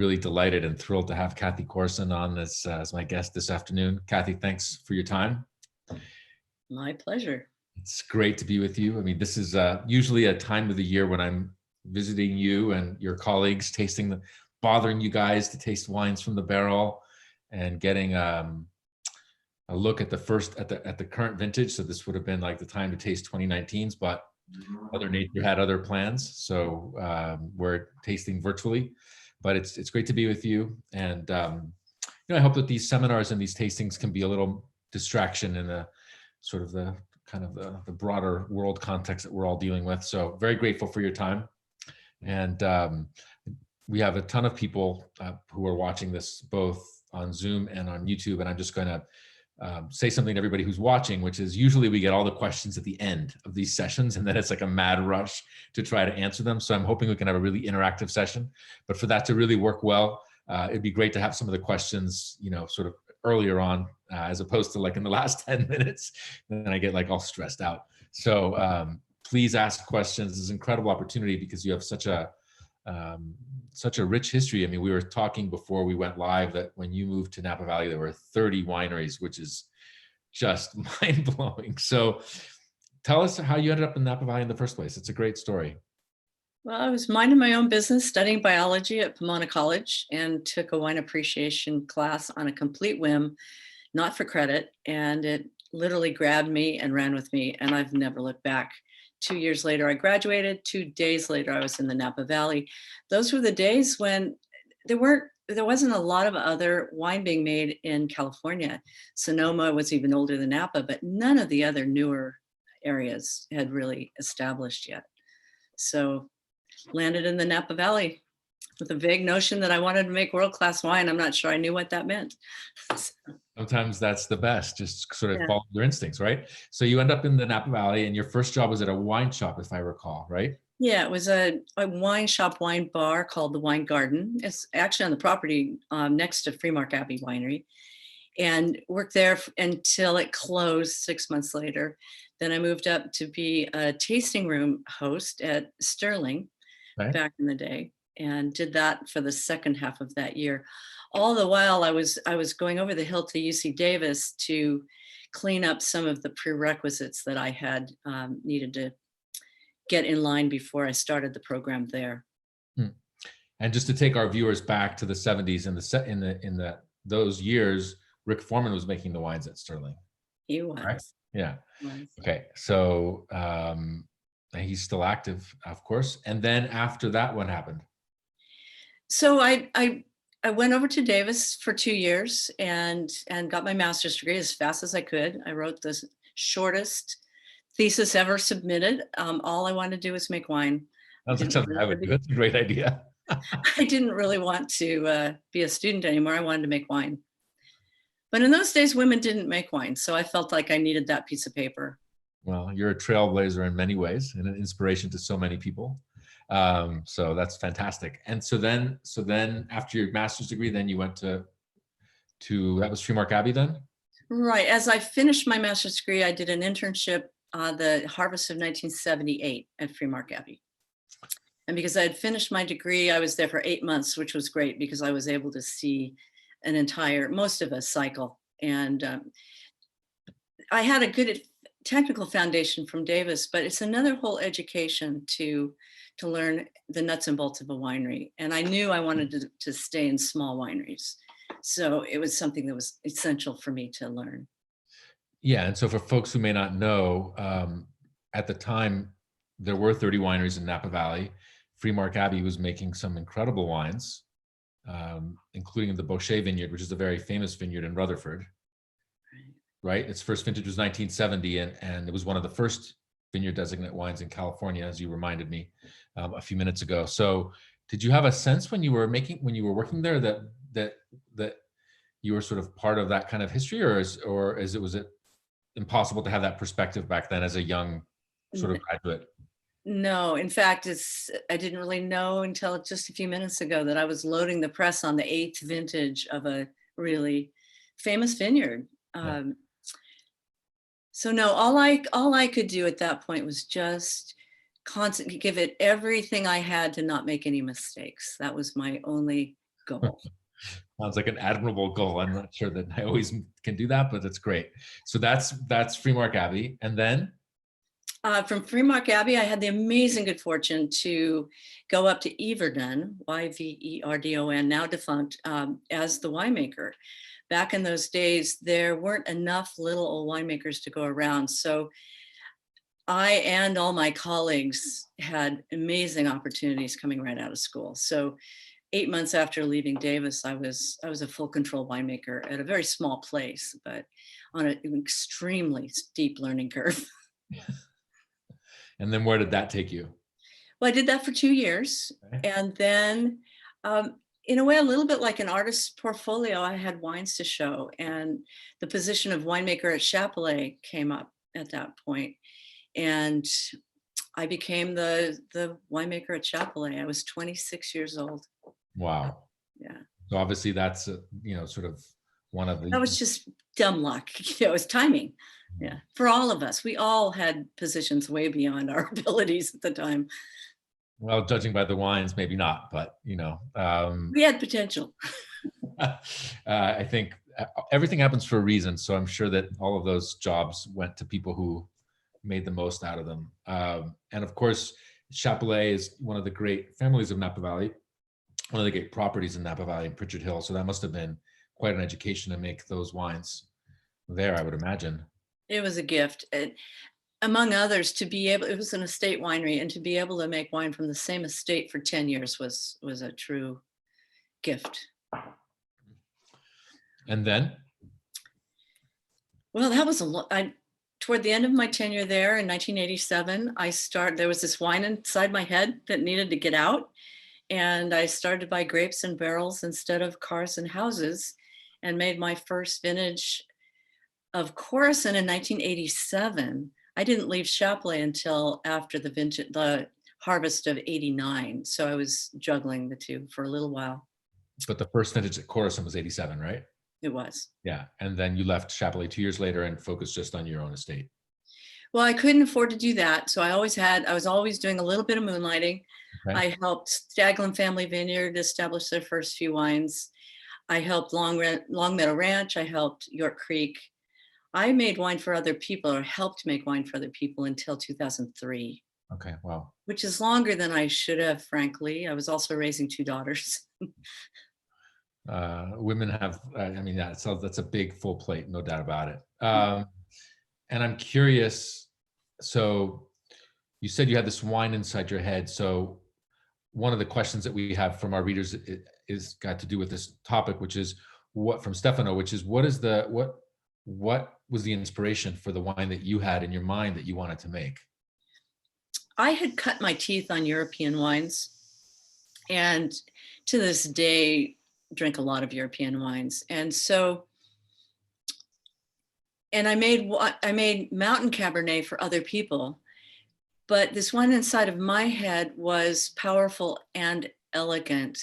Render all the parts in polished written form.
really delighted and thrilled to have Cathy Corison on this as my guest this afternoon. Cathy, thanks for your time. My pleasure. It's great to be with you. I mean, this is usually a time of the year when I'm visiting you and your colleagues, bothering you guys to taste wines from the barrel and getting a look at the current vintage. So this would have been like the time to taste 2019s, but Mother Nature had other plans. So we're tasting virtually, but it's great to be with you. And I hope that these seminars and these tastings can be a little distraction in the sort of the broader world context that we're all dealing with. So very grateful for your time. And we have a ton of people who are watching this both on Zoom and on YouTube. And I'm just going to say something to everybody who's watching, which is usually we get all the questions at the end of these sessions, and then it's like a mad rush to try to answer them. So I'm hoping we can have a really interactive session. But for that to really work well, it'd be great to have some of the questions, sort of earlier on, as opposed to like in the last 10 minutes. Then I get like all stressed out. So please ask questions. It's an incredible opportunity because you have such a rich history. I mean, we were talking before we went live that when you moved to Napa Valley, there were 30 wineries, which is just mind-blowing. So tell us how you ended up in Napa Valley in the first place. It's a great story. Well, I was minding my own business, studying biology at Pomona College, and took a wine appreciation class on a complete whim, not for credit. And it literally grabbed me and ran with me, and I've never looked back. 2 years later, I graduated. 2 days later, I was in the Napa Valley. Those were the days when there wasn't a lot of other wine being made in California. Sonoma was even older than Napa, but none of the other newer areas had really established yet. So landed in the Napa Valley with a vague notion that I wanted to make world-class wine. I'm not sure I knew what that meant. Sometimes that's the best, just sort of follow your instincts, right? So you end up in the Napa Valley and your first job was at a wine shop, if I recall, right? Yeah, it was a wine shop, wine bar called the Wine Garden. It's actually on the property next to Freemark Abbey Winery, and worked there until it closed 6 months later. Then I moved up to be a tasting room host at Sterling back in the day, and did that for the second half of that year. All the while I was going over the hill to UC Davis to clean up some of the prerequisites that I had needed to get in line before I started the program there. And just to take our viewers back to the 70s, in those years, Rick Foreman was making the wines at Sterling. He was. Right? Yeah. He was. Okay. So he's still active, of course. And then after that, what happened? So I went over to Davis for 2 years and got my master's degree as fast as I could. I wrote the shortest thesis ever submitted. All I wanted to do was make wine. Sounds like something I would do. That's a great idea. I didn't really want to be a student anymore. I wanted to make wine. But in those days, women didn't make wine. So I felt like I needed that piece of paper. Well, you're a trailblazer in many ways and an inspiration to so many people. So that's fantastic. And so then after your master's degree, then you went to that was Freemark Abbey then? Right. As I finished my master's degree, I did an internship the harvest of 1978 at Freemark Abbey. And because I had finished my degree, I was there for 8 months, which was great because I was able to see most of a cycle. And I had a good technical foundation from Davis, but it's another whole education to learn the nuts and bolts of a winery. And I knew I wanted to stay in small wineries. So it was something that was essential for me to learn. Yeah, and so for folks who may not know, at the time, there were 30 wineries in Napa Valley. Freemark Abbey was making some incredible wines, including the Bochet Vineyard, which is a very famous vineyard in Rutherford. Right? Its first vintage was 1970, and it was one of the first vineyard designate wines in California, as you reminded me a few minutes ago. So did you have a sense when you were working there that you were sort of part of that kind of history, or was it impossible to have that perspective back then as a young sort of graduate? No, in fact, I didn't really know until just a few minutes ago that I was loading the press on the 8th vintage of a really famous vineyard. Yeah. So no, all I could do at that point was just constantly give it everything I had to not make any mistakes. That was my only goal. Sounds like an admirable goal. I'm not sure that I always can do that, but that's great. So that's Freemark Abbey. And then? From Freemark Abbey, I had the amazing good fortune to go up to Yverdon, Yverdon, now defunct, as the winemaker. Back in those days, there weren't enough little old winemakers to go around. So I and all my colleagues had amazing opportunities coming right out of school. So 8 months after leaving Davis, I was a full control winemaker at a very small place, but on an extremely steep learning curve. And then where did that take you? Well, I did that for 2 years. Okay. And then, in a way, a little bit like an artist's portfolio, I had wines to show. And the position of winemaker at Chapelet came up at that point. And I became the winemaker at Chapelet. I was 26 years old. Wow. Yeah. So obviously that's, sort of one of the. That was just dumb luck. It was timing. Yeah. For all of us, we all had positions way beyond our abilities at the time. Well, judging by the wines, maybe not, but We had potential. I think everything happens for a reason. So I'm sure that all of those jobs went to people who made the most out of them. And of course, Chapelet is one of the great families of Napa Valley, one of the great properties in Napa Valley and Pritchard Hill. So that must have been quite an education to make those wines there, I would imagine. It was a gift. Among others, to be able, it was an estate winery, and to be able to make wine from the same estate for 10 years was a true gift. And then? Well, that was a lot. Toward the end of my tenure there in 1987, there was this wine inside my head that needed to get out. And I started to buy grapes in barrels instead of cars and houses, and made my first vintage of Corison in 1987. I didn't leave Chapelet until after the harvest of 89. So I was juggling the two for a little while. But the first vintage at Corison was 87, right? It was. Yeah. And then you left Chapelet 2 years later and focused just on your own estate. Well, I couldn't afford to do that. So I was always doing a little bit of moonlighting. Okay. I helped Staglin Family Vineyard establish their first few wines. I helped Long Meadow Ranch. I helped York Creek. I made wine for other people, or helped make wine for other people, until 2003. Okay, wow. Which is longer than I should have, frankly. I was also raising 2 daughters. Women have, that's a big full plate, no doubt about it. And I'm curious, so you said you had this wine inside your head. So one of the questions that we have from our readers is got to do with this topic, which is from Stefano, which is what was the inspiration for the wine that you had in your mind that you wanted to make? I had cut my teeth on European wines, and to this day drink a lot of European wines. And so, and I made mountain Cabernet for other people, but this wine inside of my head was powerful and elegant.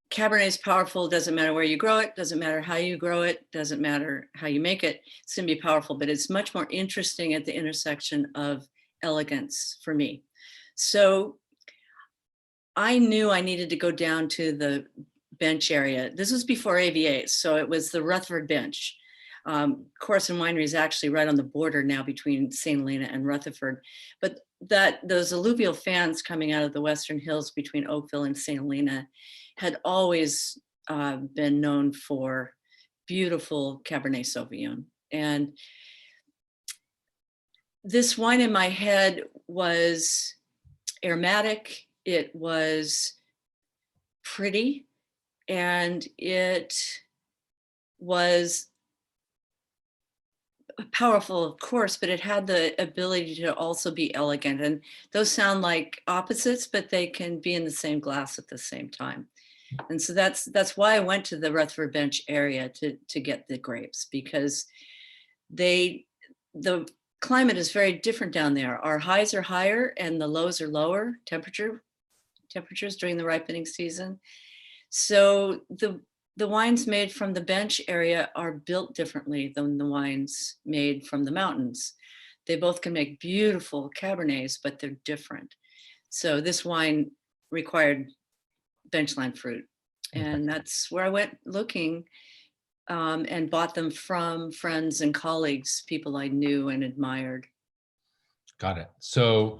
Cabernet is powerful, doesn't matter where you grow it, doesn't matter how you grow it, doesn't matter how you make it, it's gonna be powerful, but it's much more interesting at the intersection of elegance for me. So I knew I needed to go down to the bench area. This was before AVAs, so it was the Rutherford Bench. Corison Winery is actually right on the border now between St. Helena and Rutherford, but those alluvial fans coming out of the Western Hills between Oakville and St. Helena had always been known for beautiful Cabernet Sauvignon. And this wine in my head was aromatic, it was pretty, and it was powerful, of course, but it had the ability to also be elegant. And those sound like opposites, but they can be in the same glass at the same time. And so that's why I went to the Rutherford Bench area to get the grapes, because the climate is very different down there. Our highs are higher and the lows are lower temperatures during the ripening season. So the wines made from the bench area are built differently than the wines made from the mountains. They both can make beautiful Cabernets, but they're different. So this wine required benchline fruit. Okay. And that's where I went looking, and bought them from friends and colleagues, people I knew and admired. Got it. So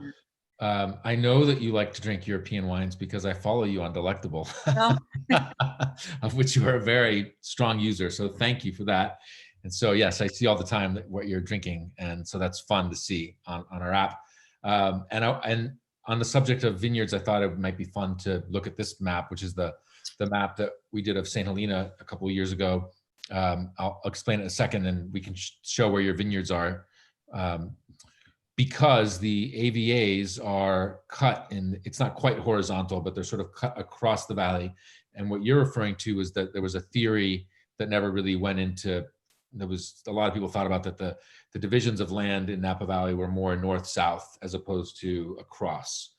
I know that you like to drink European wines because I follow you on Delectable, Well, of which you are a very strong user. So thank you for that. And so, yes, I see all the time that what you're drinking. And so that's fun to see on our app. And on the subject of vineyards, I thought it might be fun to look at this map, which is the map that we did of St. Helena a couple of years ago. I'll explain it in a second, and we can show where your vineyards are. Because the AVAs are cut in, it's not quite horizontal, but they're sort of cut across the valley. And what you're referring to is that there was a theory that never really went into, there was a lot of people thought about that the divisions of land in Napa Valley were more north-south as opposed to across.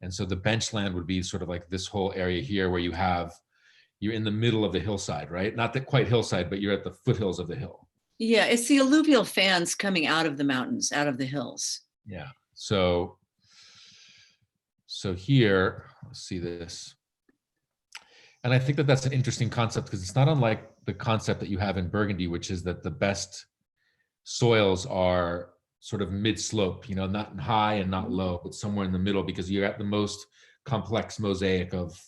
And so the bench land would be sort of like this whole area here where you're in the middle of the hillside, right? Not that quite hillside, but you're at the foothills of the hill. yeah, it's the alluvial fans coming out of the mountains, out of the hills. Yeah. So here, let's see this. And I think that that's an interesting concept because it's not unlike the concept that you have in Burgundy, which is that the best soils are sort of mid-slope, not high and not low, but somewhere in the middle, because you're at the most complex mosaic of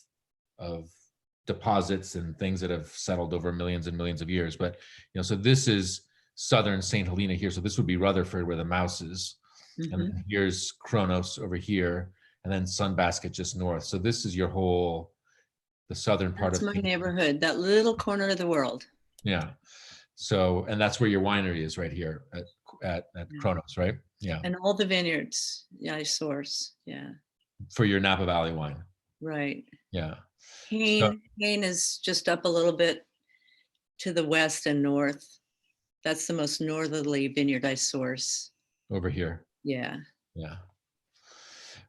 deposits and things that have settled over millions and millions of years. But, so this is southern St. Helena here. So this would be Rutherford, where the mouse is. Mhm. And then here's Kronos over here, and then Sunbasket just north. So this is your whole, the southern part That's of my neighborhood, that little corner of the world. Yeah. So, and that's where your winery is, right here at Kronos, right? Yeah. And all the vineyards, I source. Yeah, For your Napa Valley wine. right. Yeah. Hain is just up a little bit to the west and north. That's the most northerly vineyard I source. Over here. Yeah. Yeah.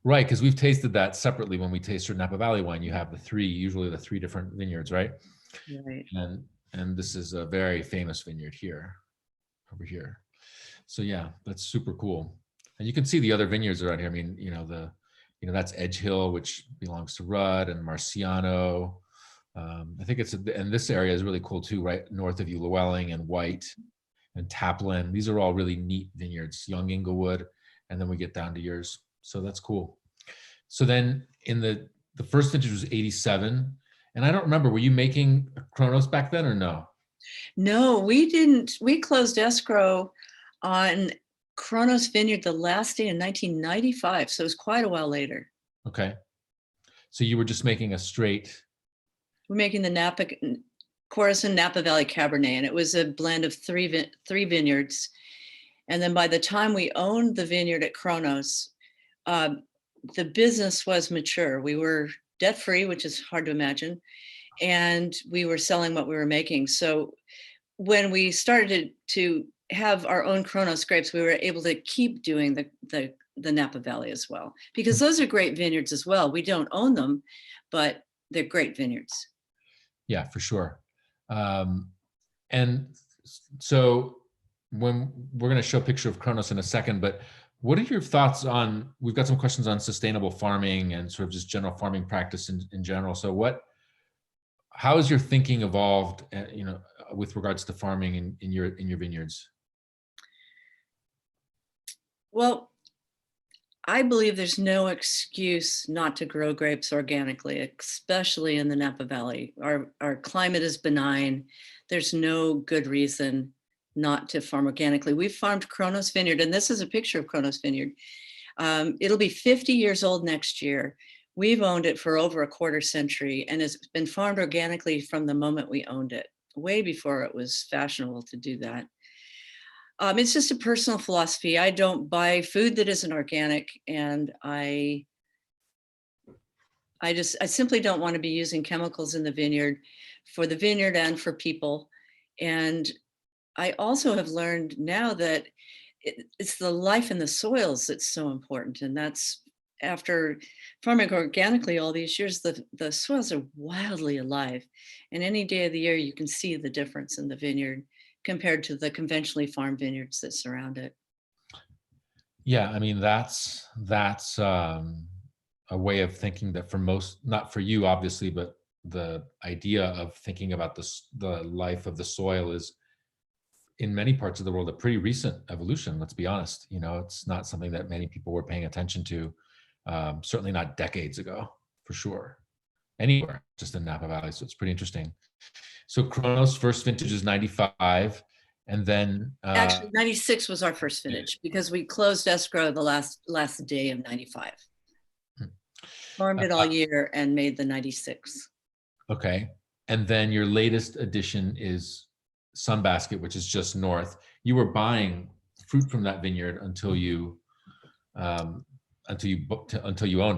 Right, because we've tasted that separately when we taste your Napa Valley wine. You have usually the three different vineyards, right? Right. And this is a very famous vineyard here, over here. So yeah, that's super cool. And you can see the other vineyards around here. I mean, that's Edge Hill, which belongs to Rudd, and Marciano. I think and this area is really cool too, right north of you, Llewellyn and White and Taplin. These are all really neat vineyards, Young Inglewood, and then we get down to yours. So that's cool. So then in the first vintage was 87. And I don't remember, were you making Kronos back then or no? No, we didn't. We closed escrow on Kronos Vineyard the last day in 1995. So it was quite a while later. Okay. So you were just making a straight. We're making the Napa, Corison Napa Valley Cabernet, and it was a blend of three vineyards. And then by the time we owned the vineyard at Kronos, the business was mature. We were debt-free, which is hard to imagine, and we were selling what we were making. So when we started to have our own Kronos grapes, we were able to keep doing the Napa Valley as well, because those are great vineyards as well. We don't own them, but they're great vineyards. Yeah, for sure. And so when we're going to show a picture of Kronos in a second, but what are your thoughts on, we've got some questions on sustainable farming and sort of just general farming practice in general. So how has your thinking evolved, with regards to farming in your vineyards? Well, I believe there's no excuse not to grow grapes organically, especially in the Napa Valley. Our climate is benign. There's no good reason not to farm organically. We've farmed Kronos Vineyard, and this is a picture of Kronos Vineyard. It'll be 50 years old next year. We've owned it for over a quarter century, and it's been farmed organically from the moment we owned it, way before it was fashionable to do that. It's just a personal philosophy. I don't buy food that isn't organic, and I simply don't want to be using chemicals in the vineyard, for the vineyard and for people. And I also have learned now that it's the life in the soils that's so important. And that's, after farming organically all these years, the soils are wildly alive. And any day of the year, you can see the difference in the vineyard compared to the conventionally farmed vineyards that surround it. Yeah, I mean, that's a way of thinking that for most, not for you, obviously, but the idea of thinking about the life of the soil is, in many parts of the world, a pretty recent evolution. Let's be honest. It's not something that many people were paying attention to. Certainly not decades ago, for sure. Anywhere, just in Napa Valley. So it's pretty interesting. So Kronos first vintage is 95, and then Actually, 96 was our first vintage because we closed escrow the last day of 95. Farmed it all year and made the 96. Okay. And then your latest addition is Sunbasket, which is just north. You were buying fruit from that vineyard until you owned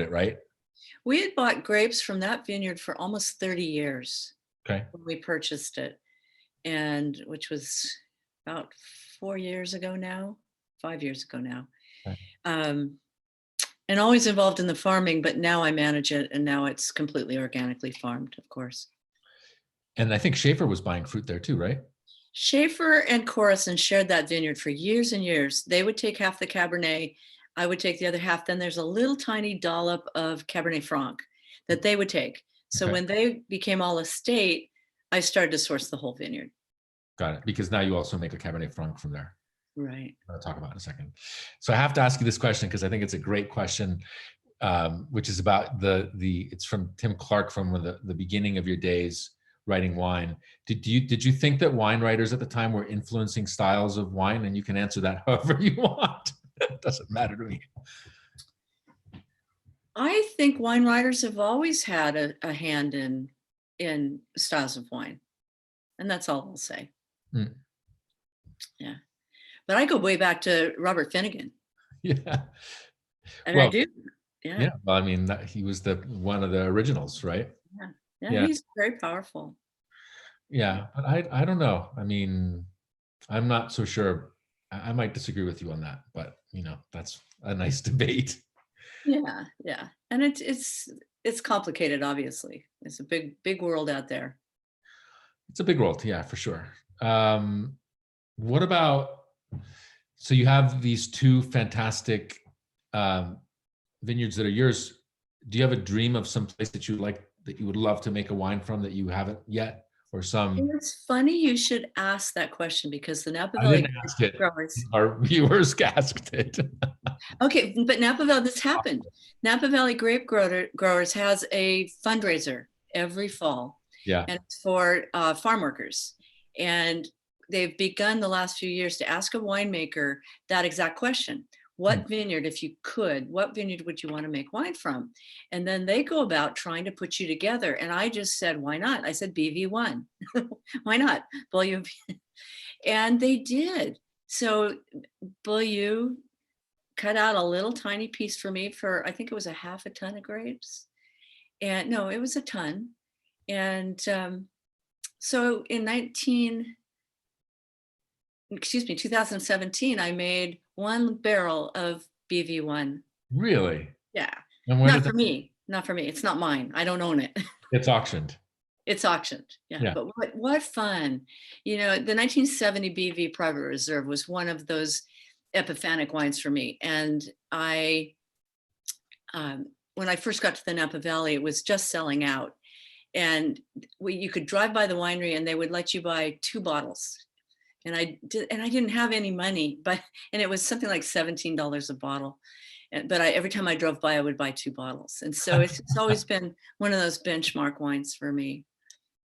it, right? We had bought grapes from that vineyard for almost 30 years. Okay. When we purchased it, and which was about 4 years ago now, 5 years ago now. Okay. And always involved in the farming, but now I manage it, and now it's completely organically farmed, of course. And I think Schaefer was buying fruit there too, right? Schaefer and Corison shared that vineyard for years and years. They would take half the Cabernet, I would take the other half. Then there's a little tiny dollop of Cabernet Franc that they would take. So Okay. when they became all estate, I started to source the whole vineyard. Got it. Because now you also make a Cabernet Franc from there. Right. I'll talk about in a second. So I have to ask you this question because I think it's a great question, which is about it's from Tim Clark from the beginning of your days writing wine. Did you think that wine writers at the time were influencing styles of wine? And you can answer that however you want. It doesn't matter to me. I think wine writers have always had a hand in styles of wine, and that's all I'll say. Mm. Yeah, but I go way back to Robert Finnegan. Yeah, and I do. Yeah. Yeah. Well, I mean, he was one of the originals, right? Yeah. He's very powerful. Yeah, but I don't know. I mean, I'm not so sure. I might disagree with you on that, but that's a nice debate. Yeah, and it's complicated. Obviously, it's a big world out there. It's a big world, yeah, for sure. What about? So you have these two fantastic vineyards that are yours. Do you have a dream of some place that you would love to make a wine from that you haven't yet, or some? It's funny you should ask that question because the Napa Valley growers. Our viewers asked it. Okay, but Napa Valley, this happened. Napa Valley grape growers has a fundraiser every fall. Yeah. And it's for farm workers. And they've begun the last few years to ask a winemaker that exact question. What vineyard, if you could, what vineyard would you want to make wine from? And then they go about trying to put you together. And I just said, why not? I said, BV1. Why not? Beaulieu. And they did. So Beaulieu cut out a little tiny piece for me for, I think it was a half a ton of grapes. And no, it was a ton. And so in 2017, I made 1 barrel of BV1. Really? Yeah. Not for me. It's not mine. I don't own it. It's auctioned. It's auctioned. Yeah. But what fun. The 1970 BV Private Reserve was one of those epiphanic wines for me. And when I first got to the Napa Valley, it was just selling out. And you could drive by the winery and they would let you buy 2 bottles. And I didn't have any money, and it was something like $17 a bottle. But every time I drove by, I would buy 2 bottles. And so it's always been one of those benchmark wines for me.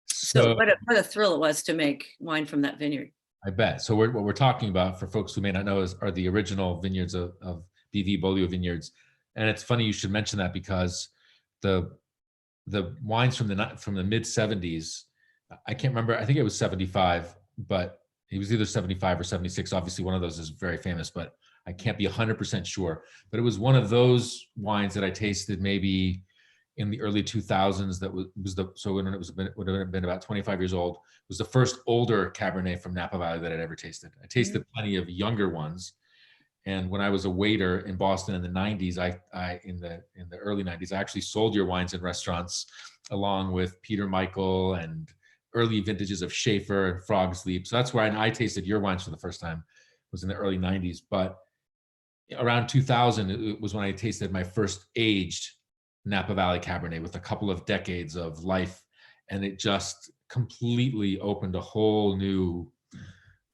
So what a thrill it was to make wine from that vineyard. I bet. So what we're talking about, for folks who may not know, are the original vineyards of BV Beaulieu vineyards. And it's funny you should mention that because the wines from the mid 70s, I can't remember, I think it was 75, but it was either 75 or 76. Obviously one of those is very famous, but I can't be 100% sure. But it was one of those wines that I tasted maybe in the early 2000s. That so when it would have been about 25 years old. It was the first older Cabernet from Napa Valley that I'd ever tasted. I tasted plenty of younger ones. And when I was a waiter in Boston in the 90s, in the early 90s, I actually sold your wines in restaurants along with Peter Michael and early vintages of Schaefer and Frog's Leap. So that's where I tasted your wines for the first time, was in the early 90s. But around 2000, it was when I tasted my first aged Napa Valley Cabernet with a couple of decades of life and it just completely opened a whole new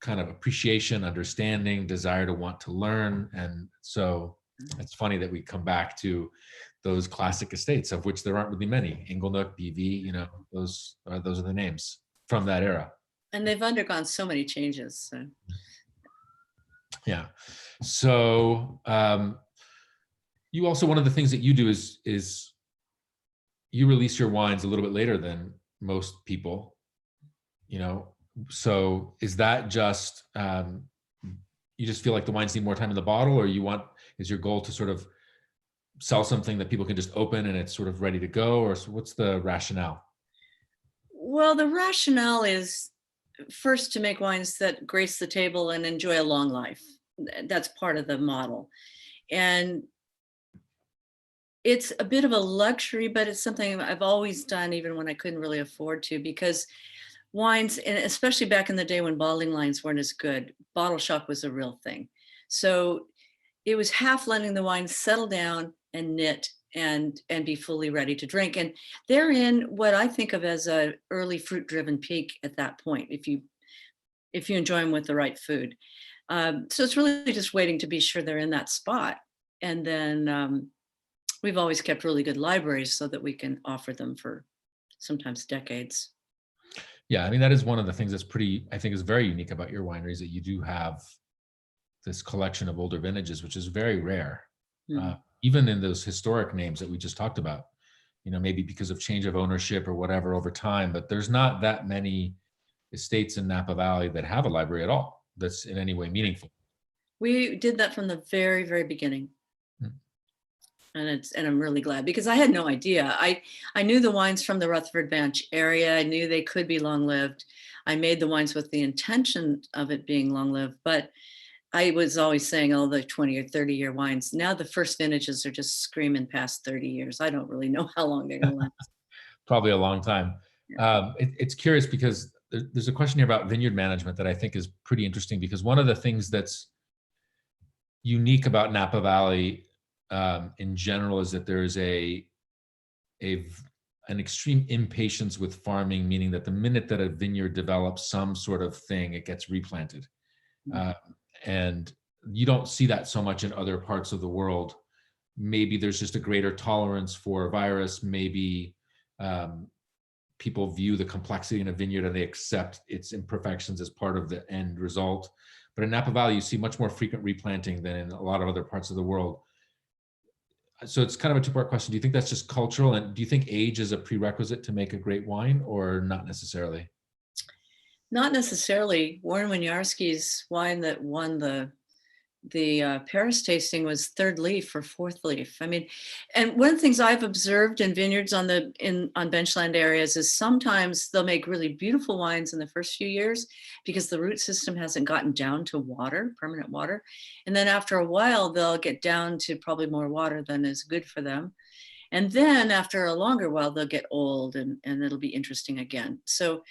kind of appreciation, understanding, desire to want to learn. And so it's funny that we come back to those classic estates, of which there aren't really many. Inglenook, BV, you know, those are the names from that era. And they've undergone so many changes. So. Yeah. So you also, one of the things that you do is you release your wines a little bit later than most people, you know. So is that just you just feel like the wines need more time in the bottle, or is your goal to sort of sell something that people can just open and it's sort of ready to go, or what's the rationale? Well, the rationale is first to make wines that grace the table and enjoy a long life. That's part of the model. And it's a bit of a luxury, but it's something I've always done, even when I couldn't really afford to, because wines, and especially back in the day when bottling lines weren't as good, bottle shop was a real thing. So it was half letting the wine settle down and knit and be fully ready to drink. And they're in what I think of as a early fruit driven peak at that point, if you enjoy them with the right food. So it's really just waiting to be sure they're in that spot. And then we've always kept really good libraries so that we can offer them for sometimes decades. Yeah, I mean, that is one of the things that's I think is very unique about your wineries, that you do have this collection of older vintages, which is very rare. Even in those historic names that we just talked about, you know, maybe because of change of ownership or whatever over time, but there's not that many estates in Napa Valley that have a library at all that's in any way meaningful. We did that from the very, very beginning. Mm. And I'm really glad, because I had no idea. I knew the wines from the Rutherford Bench area. I knew they could be long lived. I made the wines with the intention of it being long lived, but I was always saying, oh, the 20 or 30 year wines. Now the first vintages are just screaming past 30 years. I don't really know how long they're going to last. Probably a long time. Yeah. It's curious because there's a question here about vineyard management that I think is pretty interesting, because one of the things that's unique about Napa Valley in general is that there's an extreme impatience with farming, meaning that the minute that a vineyard develops some sort of thing, it gets replanted. And you don't see that so much in other parts of the world. Maybe there's just a greater tolerance for virus. Maybe people view the complexity in a vineyard and they accept its imperfections as part of the end result. But in Napa Valley, you see much more frequent replanting than in a lot of other parts of the world. So it's kind of a two-part question. Do you think that's just cultural? And do you think age is a prerequisite to make a great wine, or not necessarily? Not necessarily. Warren Winiarski's wine that won the Paris tasting was third leaf or fourth leaf. I mean, and one of the things I've observed in vineyards on benchland areas is sometimes they'll make really beautiful wines in the first few years because the root system hasn't gotten down to water, permanent water. And then after a while, they'll get down to probably more water than is good for them. And then after a longer while, they'll get old and it'll be interesting again. So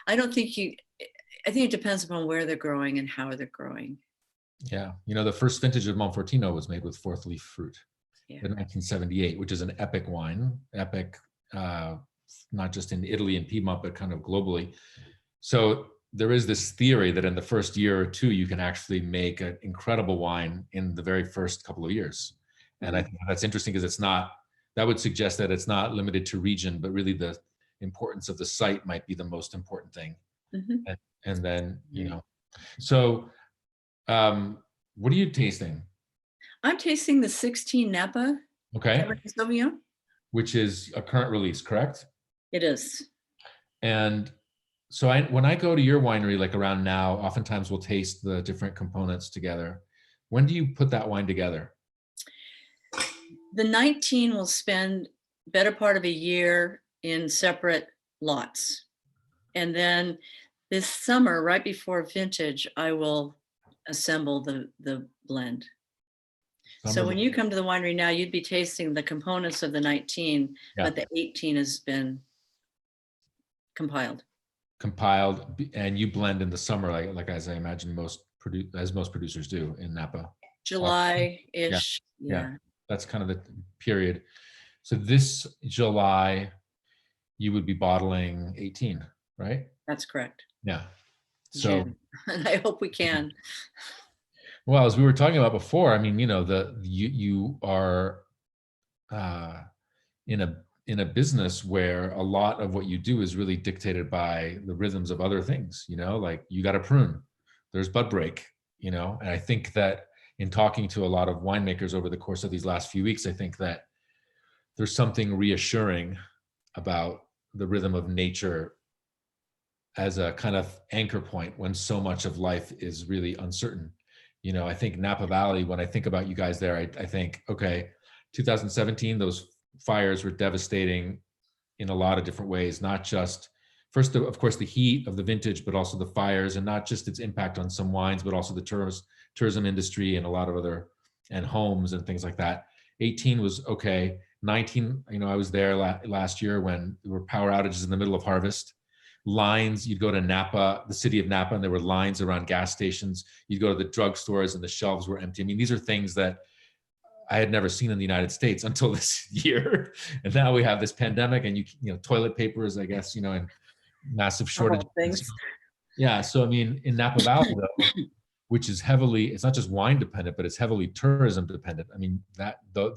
I think it depends upon where they're growing and how they're growing. Yeah. You know, the first vintage of Monfortino was made with fourth leaf fruit in 1978, which is an epic wine, not just in Italy and Piedmont, but kind of globally. So there is this theory that in the first year or two, you can actually make an incredible wine in the very first couple of years. And I think that's interesting because that would suggest that it's not limited to region, but really the importance of the site might be the most important thing. Mm-hmm. And then, you know, so what are you tasting? I'm tasting the 16 Napa Cabernet Sauvignon. Which is a current release, correct? It is. And so when I go to your winery, like around now, oftentimes we'll taste the different components together. When do you put that wine together? The 19 will spend better part of a year in separate lots. And then this summer, right before vintage, I will assemble the blend. So when you come to the winery now, you'd be tasting the components of the 19, but the 18 has been compiled, and you blend in the summer, like as I imagine most producers do in Napa. you would be bottling 18, right? That's correct. Yeah. So, June. And I hope we can. well, as we were talking about before, I mean, you are in a business where a lot of what you do is really dictated by the rhythms of other things. Like you got to prune, there's bud break. And I think that in talking to a lot of winemakers over the course of these last few weeks, I think that there's something reassuring about the rhythm of nature as a kind of anchor point when so much of life is really uncertain. I think Napa Valley, when I think about you guys there, I think, okay, 2017, those fires were devastating in a lot of different ways, not just first, of course, the heat of the vintage, but also the fires, and not just its impact on some wines, but also the tourism industry and a lot of other, and homes and things like that. 18 was okay. 19, I was there last year when there were power outages in the middle of harvest. Lines, you'd go to Napa, the city of Napa, and there were lines around gas stations. You'd go to the drugstores and the shelves were empty. I mean, these are things that I had never seen in the United States until this year. And now we have this pandemic, and toilet paper is, I guess, and massive shortage. Things. Yeah. So, I mean, in Napa Valley, though, which is it's not just wine dependent, but it's heavily tourism dependent. I mean,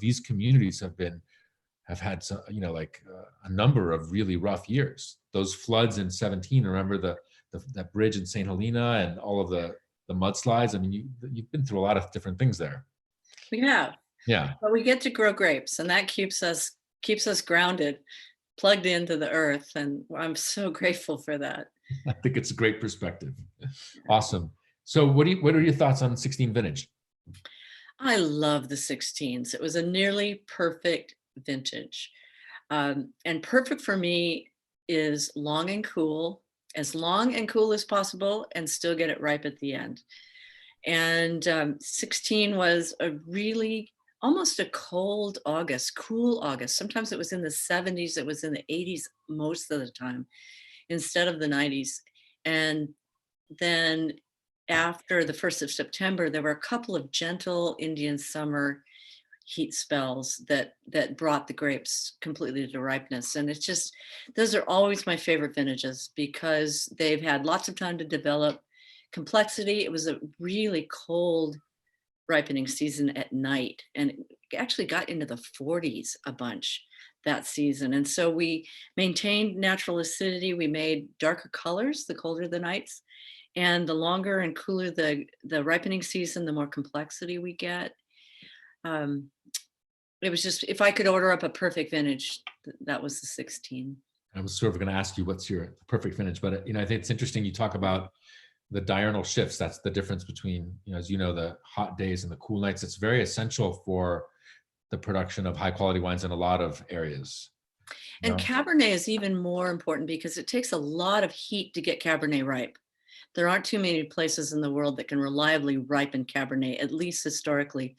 these communities have had some, a number of really rough years. Those floods in 17, remember that bridge in St. Helena and all of the mudslides. I mean, you've been through a lot of different things there. We have. Yeah. But we get to grow grapes, and that keeps us grounded, plugged into the earth. And I'm so grateful for that. I think it's a great perspective. Awesome. So what are your thoughts on 16 vintage? I love the 16s. It was a nearly perfect vintage. And perfect for me is long and cool, as long and cool as possible, and still get it ripe at the end. And 16 was a really almost a cold August, cool August. Sometimes it was in the 70s, it was in the 80s most of the time, instead of the 90s. And then after the 1st of September, there were a couple of gentle Indian summer heat spells that brought the grapes completely to ripeness. And it's just, those are always my favorite vintages because they've had lots of time to develop complexity. It was a really cold ripening season at night, and it actually got into the 40s a bunch that season. And so we maintained natural acidity. We made darker colors the colder the nights, and the longer and cooler the ripening season, the more complexity we get. It was just, if I could order up a perfect vintage, that was the 16. I was sort of going to ask you what's your perfect vintage, but I think it's interesting you talk about the diurnal shifts. That's the difference between, as the hot days and the cool nights. It's very essential for the production of high quality wines in a lot of areas. And Cabernet is even more important because it takes a lot of heat to get Cabernet ripe. There aren't too many places in the world that can reliably ripen Cabernet, at least historically,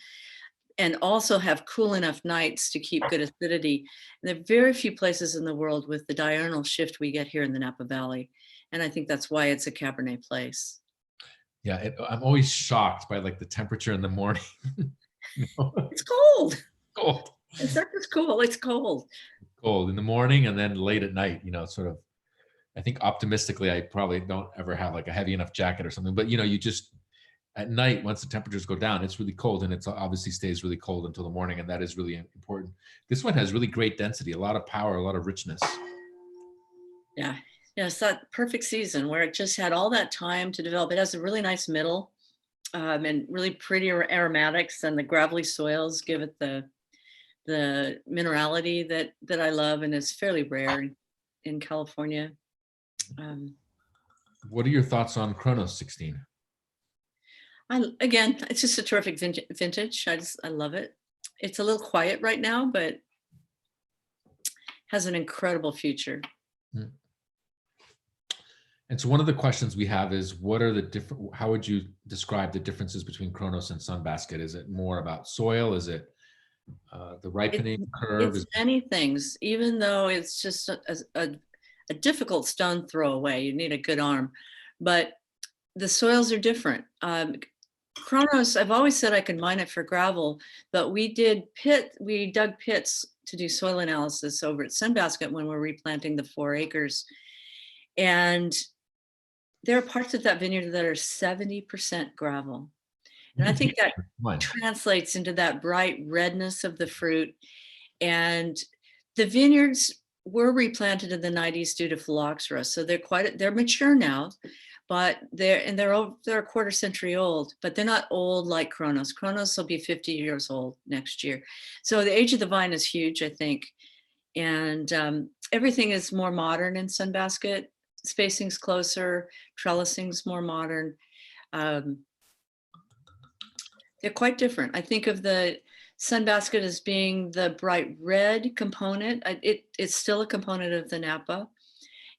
and also have cool enough nights to keep good acidity. And there are very few places in the world with the diurnal shift we get here in the Napa Valley. And I think that's why it's a Cabernet place. Yeah, I'm always shocked by the temperature in the morning. It's cold. Cold. It's not just cool, it's cold. Cold in the morning and then late at night, sort of, I think optimistically, I probably don't ever have a heavy enough jacket or something, but you just, at night, once the temperatures go down, it's really cold, and it's obviously stays really cold until the morning. And that is really important. This one has really great density, a lot of power, a lot of richness. Yeah. Yes, that perfect season where it just had all that time to develop. It has a really nice middle and really pretty aromatics, and the gravelly soils give it the minerality that I love, and is fairly rare in California. What are your thoughts on Kronos 16? Again, it's just a terrific vintage. I love it. It's a little quiet right now, but has an incredible future. Mm. And so one of the questions we have is, what are how would you describe the differences between Kronos and Sunbasket? Is it more about soil? Is it the ripening curve? It's many things, even though it's just a difficult stone throw away. You need a good arm, but the soils are different. Kronos, I've always said I could mine it for gravel, but we dug pits to do soil analysis over at Sunbasket when we're replanting the 4 acres. And there are parts of that vineyard that are 70% gravel. And I think that translates into that bright redness of the fruit. And the vineyards were replanted in the 90s due to phylloxera. So they're mature now, but they're a quarter century old, but they're not old like Cronos. Cronos will be 50 years old next year. So the age of the vine is huge, I think. And everything is more modern in Sunbasket. Spacing's closer, trellising's more modern. They're quite different. I think of the Sunbasket as being the bright red component. It's still a component of the Napa.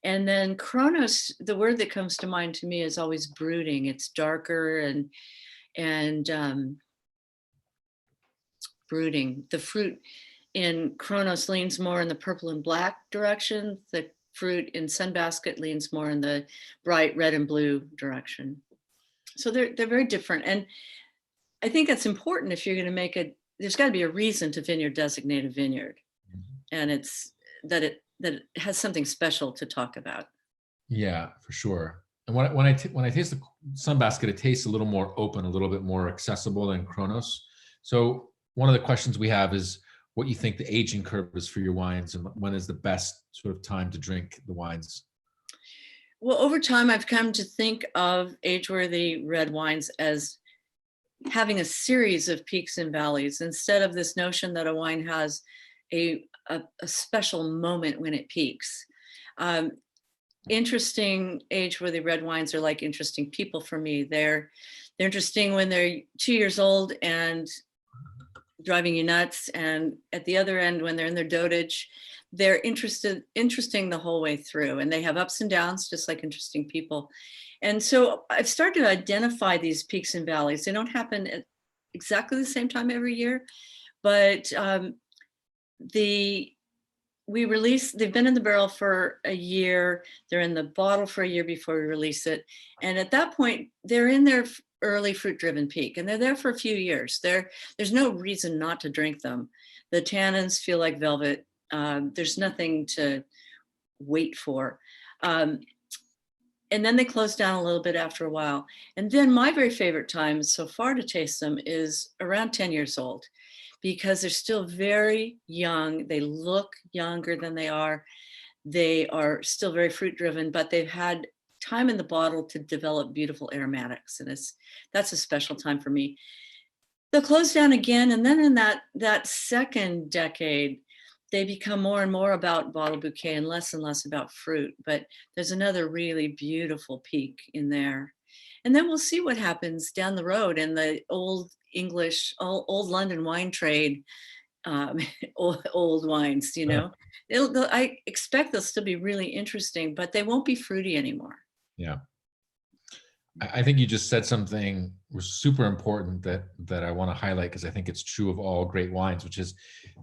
And then Cronos, the word that comes to mind to me is always brooding. It's darker and brooding. The fruit in Cronos leans more in the purple and black direction. The fruit in Sunbasket leans more in the bright red and blue direction. So they're very different. And I think it's important if you're going to make there's got to be a reason to vineyard designate a vineyard. And it's that it has something special to talk about. Yeah, for sure. And when I taste the Sunbasket, it tastes a little more open, a little bit more accessible than Cronos. So one of the questions we have is what you think the aging curve is for your wines, and when is the best sort of time to drink the wines? Well, over time, I've come to think of age-worthy red wines as having a series of peaks and valleys, instead of this notion that a wine has a special moment when it peaks. Interesting age-worthy red wines are like interesting people for me. They're interesting when they're 2 years old and driving you nuts, and at the other end, when they're in their dotage, they're interesting the whole way through, and they have ups and downs, just like interesting people. And so I've started to identify these peaks and valleys. They don't happen at exactly the same time every year, but they've been in the barrel for a year, they're in the bottle for a year before we release it. And at that point, they're in their early fruit-driven peak, and they're there for a few years. There's no reason not to drink them. The tannins feel like velvet. There's nothing to wait for. And then they close down a little bit after a while. And then my very favorite time so far to taste them is around 10 years old, because they're still very young. They look younger than they are. They are still very fruit driven, but they've had time in the bottle to develop beautiful aromatics. And that's a special time for me. They'll close down again. And then in that second decade, they become more and more about bottle bouquet and less about fruit. But there's another really beautiful peak in there. And then we'll see what happens down the road in the old English, old London wine trade, old wines, you know. I expect they'll still be really interesting, but they won't be fruity anymore. Yeah. I think you just said something super important that I want to highlight, because I think it's true of all great wines, which is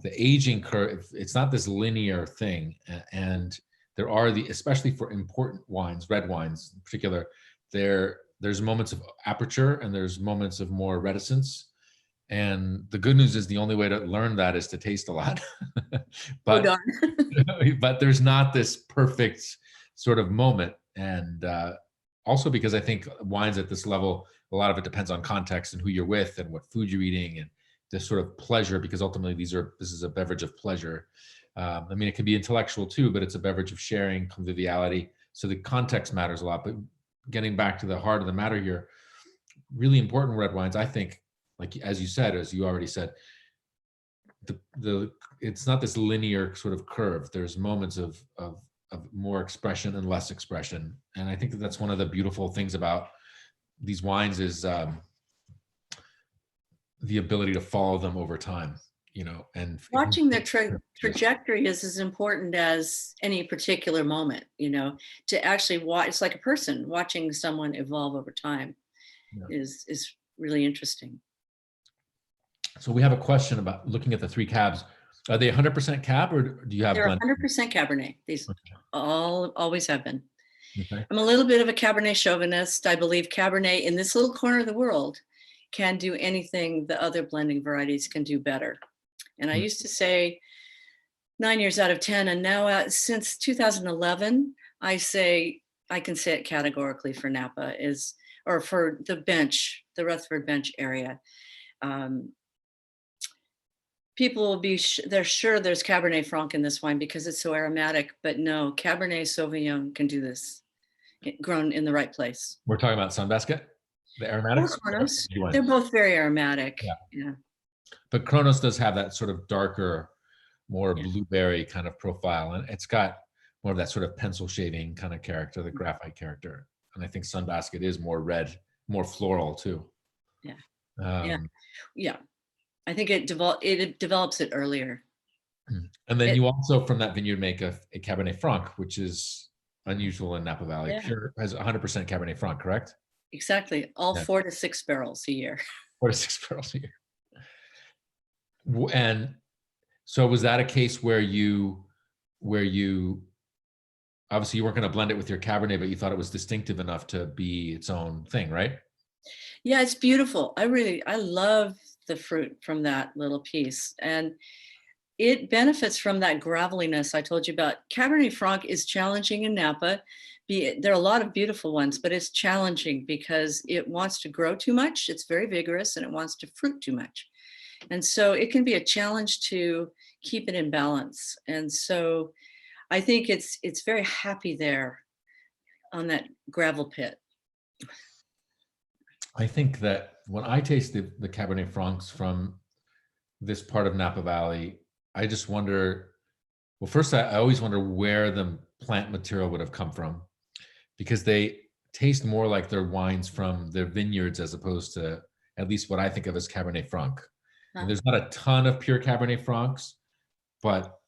the aging curve. It's not this linear thing. And there are especially for important wines, red wines in particular, there's moments of aperture and there's moments of more reticence. And the good news is the only way to learn that is to taste a lot. But, but there's not this perfect sort of moment. And also because I think wines at this level, a lot of it depends on context and who you're with and what food you're eating and this sort of pleasure, because ultimately this is a beverage of pleasure. I mean, it can be intellectual too, but it's a beverage of sharing, conviviality. So the context matters a lot. But getting back to the heart of the matter here, really important red wines, I think, like as you already said, it's not this linear sort of curve. There's moments of more expression and less expression. And I think that's one of the beautiful things about these wines is the ability to follow them over time, you know, and watching their trajectory is as important as any particular moment, you know, to actually watch. It's like a person watching someone evolve over time. is really interesting. So we have a question about looking at the 3 cabs. Are they 100% cab, or do you have? They're 100% Cabernet. These always have been. Okay. I'm a little bit of a Cabernet chauvinist. I believe Cabernet in this little corner of the world can do anything the other blending varieties can do better. And I used to say 9 years out of 10. And now since 2011, I can say it categorically for Napa is, or for the Rutherford Bench area. Um, People will be, they're sure there's Cabernet Franc in this wine because it's so aromatic, but no, Cabernet Sauvignon can do this, grown in the right place. We're talking about Sunbasket, the Or aromatics. Kronos, Wine. they're both very aromatic. Yeah. Yeah. But Kronos does have that sort of darker, more Yeah. blueberry kind of profile, and it's got more of that sort of pencil shaving kind of character, the graphite character. And I think Sunbasket is more red, more floral too. Yeah. Yeah. I think it develops it earlier. And then you also, from that vineyard, make a Cabernet Franc, which is unusual in Napa Valley. Yeah. Pure has 100% Cabernet Franc, correct? Exactly. All 4 to 6 barrels a year. 4 to 6 barrels a year. And so was that a case where you obviously you weren't going to blend it with your Cabernet, but you thought it was distinctive enough to be its own thing, right? Yeah, it's beautiful. I love the fruit from that little piece. And it benefits from that graveliness I told you about. Cabernet Franc is challenging in Napa. There are a lot of beautiful ones, but it's challenging because it wants to grow too much. It's very vigorous and it wants to fruit too much. And so it can be a challenge to keep it in balance. And so I think it's very happy there on that gravel pit. I think that when I taste the Cabernet Francs from this part of Napa Valley, I just wonder, well, first, I always wonder where the plant material would have come from, because they taste more like they're wines from their vineyards as opposed to at least what I think of as Cabernet Franc. And there's not a ton of pure Cabernet Francs, but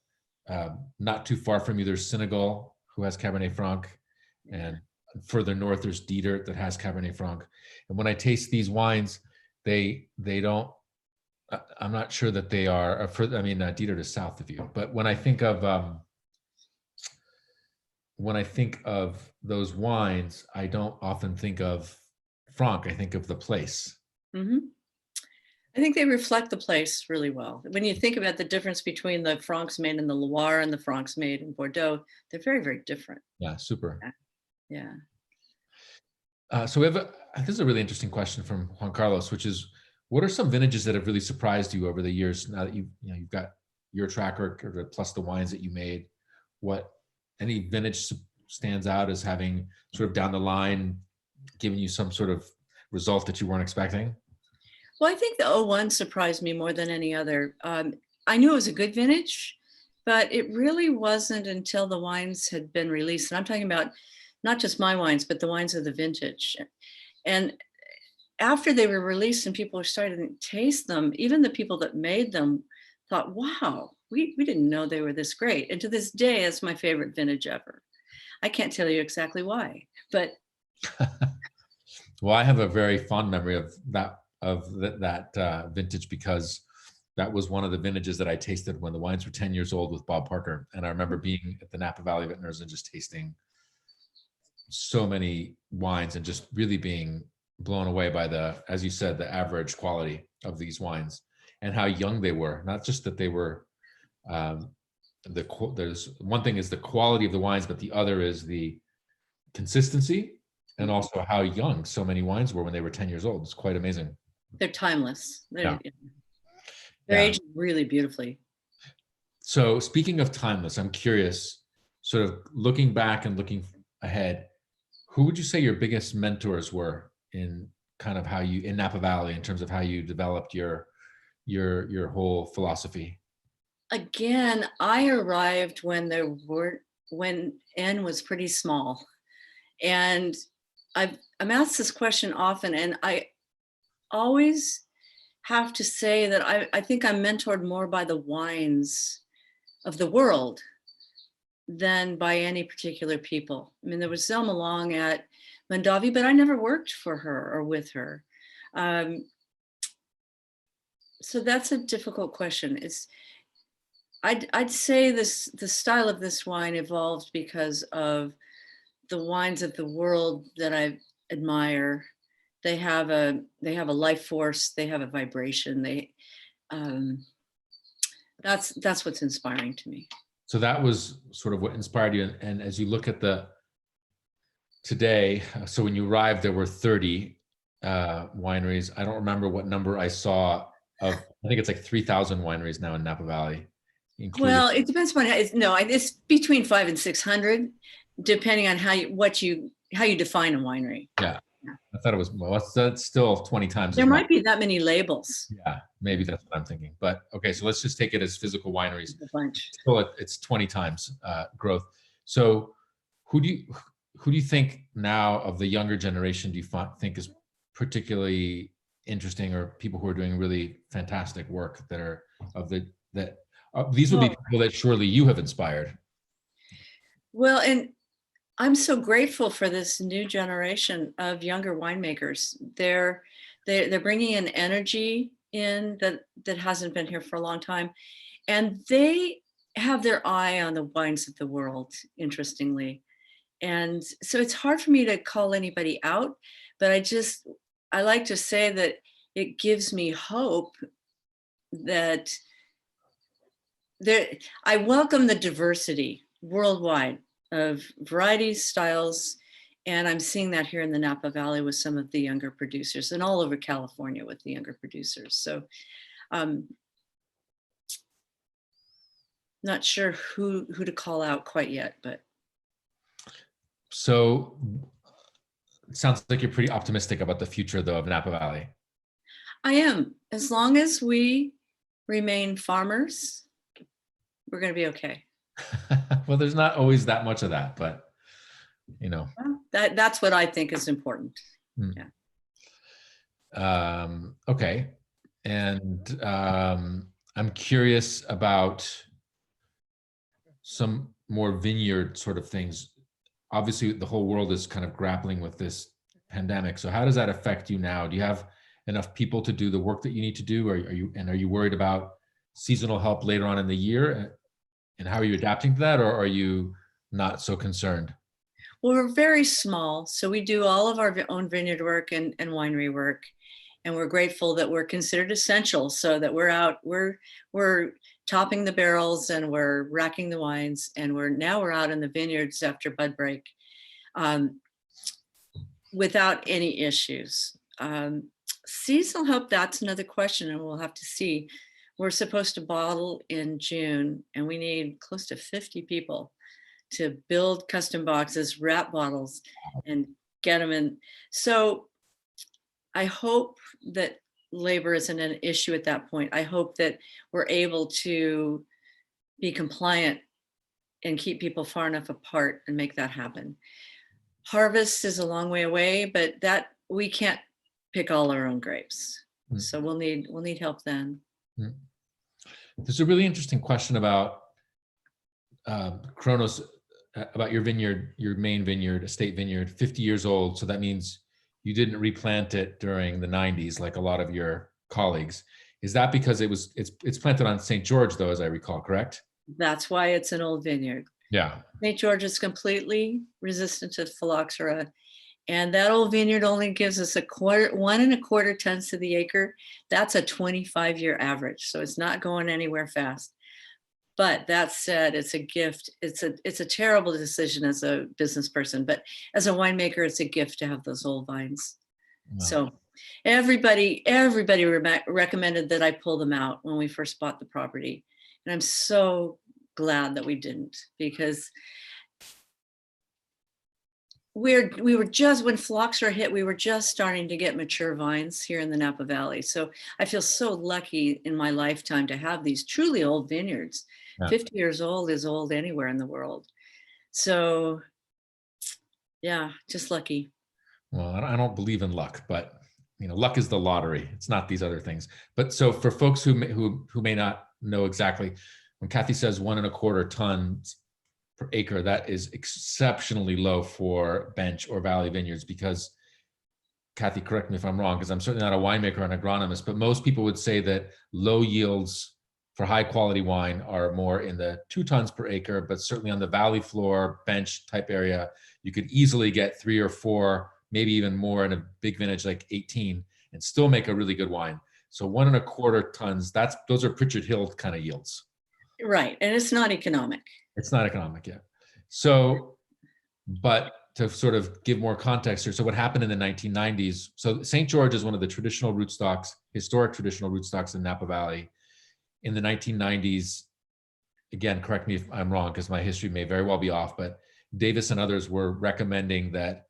not too far from you, there's Senegal, who has Cabernet Franc, and further north, there's Dietert that has Cabernet Franc. And when I taste these wines, they don't, I'm not sure that they are, Dietert is south of you, but when I think of those wines, I don't often think of Franc, I think of the place. Mm-hmm. I think they reflect the place really well. When you think about the difference between the Francs made in the Loire and the Francs made in Bordeaux, they're very, very different. Yeah, super. Yeah. So we have this is a really interesting question from Juan Carlos, which is, what are some vintages that have really surprised you over the years? Now that you've got your track record plus the wines that you made, any vintage stands out as having sort of down the line given you some sort of result that you weren't expecting? Well, I think the '01 surprised me more than any other. I knew it was a good vintage, but it really wasn't until the wines had been released. And I'm talking about not just my wines, but the wines of the vintage. And after they were released and people started to taste them, even the people that made them thought, wow, we didn't know they were this great. And to this day, it's my favorite vintage ever. I can't tell you exactly why, but. Well, I have a very fond memory of that vintage, because that was one of the vintages that I tasted when the wines were 10 years old with Bob Parker. And I remember being at the Napa Valley Vintners and just tasting so many wines and just really being blown away by as you said, the average quality of these wines and how young they were. Not just that they were, there's one thing is the quality of the wines, but the other is the consistency and also how young so many wines were when they were 10 years old. It's quite amazing. They're timeless. They're Yeah. aged really beautifully. So speaking of timeless, I'm curious, sort of looking back and looking ahead, who would you say your biggest mentors were in kind of in Napa Valley, in terms of how you developed your whole philosophy? Again, I arrived when N was pretty small. And I'm asked this question often, and I always have to say that I think I'm mentored more by the wines of the world than by any particular people. I mean, there was Zelma Long at Mondavi, but I never worked for her or with her. So that's a difficult question. I'd say the style of this wine evolved because of the wines of the world that I admire. They have a life force. They have a vibration. That's what's inspiring to me. So that was sort of what inspired you. And as you look at today, so when you arrived, there were 30 wineries. I don't remember what number I saw of, I think it's like 3,000 wineries now in Napa Valley, including. Well, it depends upon it's between 500 and 600, depending on how you define a winery. Yeah. I thought it was, well, that's still 20 times. There might be that many labels. Yeah, maybe that's what I'm thinking. But okay, so let's just take it as physical wineries. A bunch. Still, it's 20 times growth. So who do you think now of the younger generation do you think is particularly interesting, or people who are doing really fantastic work that are these would be people that surely you have inspired? Well, and I'm so grateful for this new generation of younger winemakers. They're bringing an energy in that hasn't been here for a long time, and they have their eye on the wines of the world, interestingly. And so it's hard for me to call anybody out, but I like to say that it gives me hope that I welcome the diversity worldwide of varieties, styles, and I'm seeing that here in the Napa Valley with some of the younger producers, and all over California with the younger producers. So not sure who to call out quite yet, but. So it sounds like you're pretty optimistic about the future, though, of Napa Valley. I am. As long as we remain farmers, we're going to be okay. Well, there's not always that much of that, but well, that's what I think is important. Yeah. Okay. And I'm curious about some more vineyard sort of things. Obviously, the whole world is kind of grappling with this pandemic. So how does that affect you now? Do you have enough people to do the work that you need to do? Are you worried about seasonal help later on in the year? And how are you adapting to that, or are you not so concerned? Well, we're very small, so we do all of our own vineyard work and winery work, and we're grateful that we're considered essential, so that we're out, we're topping the barrels and we're racking the wines, and we're out in the vineyards after bud break without any issues. Seasonal help, that's another question, and we'll have to see. We're supposed to bottle in June, and we need close to 50 people to build custom boxes, wrap bottles, and get them in. So I hope that labor isn't an issue at that point. I hope that we're able to be compliant and keep people far enough apart and make that happen. Harvest is a long way away, but that we can't pick all our own grapes. So we'll need help then. There's a really interesting question about Kronos, about your vineyard, your main vineyard, estate vineyard, 50 years old. So that means you didn't replant it during the 90s like a lot of your colleagues. Is that because it's planted on St. George, though, as I recall, correct? That's why it's an old vineyard. Yeah. St. George is completely resistant to phylloxera. And that old vineyard only gives us 1 1/4 tons to the acre. That's a 25-year average. So it's not going anywhere fast. But that said, it's a gift. It's a terrible decision as a business person, but as a winemaker, it's a gift to have those old vines. Wow. So everybody recommended that I pull them out when we first bought the property. And I'm so glad that we didn't, because we were just, when phylloxera hit, we were just starting to get mature vines here in the Napa Valley. So I feel so lucky in my lifetime to have these truly old vineyards. Yeah. 50 years old is old anywhere in the world. So yeah, just lucky. Well, I don't believe in luck, but luck is the lottery. It's not these other things. But so for folks who may not know exactly, when Cathy says 1 1/4 tons per acre, that is exceptionally low for bench or valley vineyards, because Cathy, correct me if I'm wrong, because I'm certainly not a winemaker or an agronomist, but most people would say that low yields for high quality wine are more in the 2 tons per acre, but certainly on the valley floor bench type area, you could easily get 3 or 4, maybe even more in a big vintage like 18, and still make a really good wine. So 1.25 tons, those are Pritchard Hill kind of yields. Right. And it's not economic. It's not economic yet. So, but to sort of give more context here, so what happened in the 1990s, so St. George is one of the traditional rootstocks, historic traditional rootstocks in Napa Valley. In the 1990s, again, correct me if I'm wrong, because my history may very well be off, but Davis and others were recommending that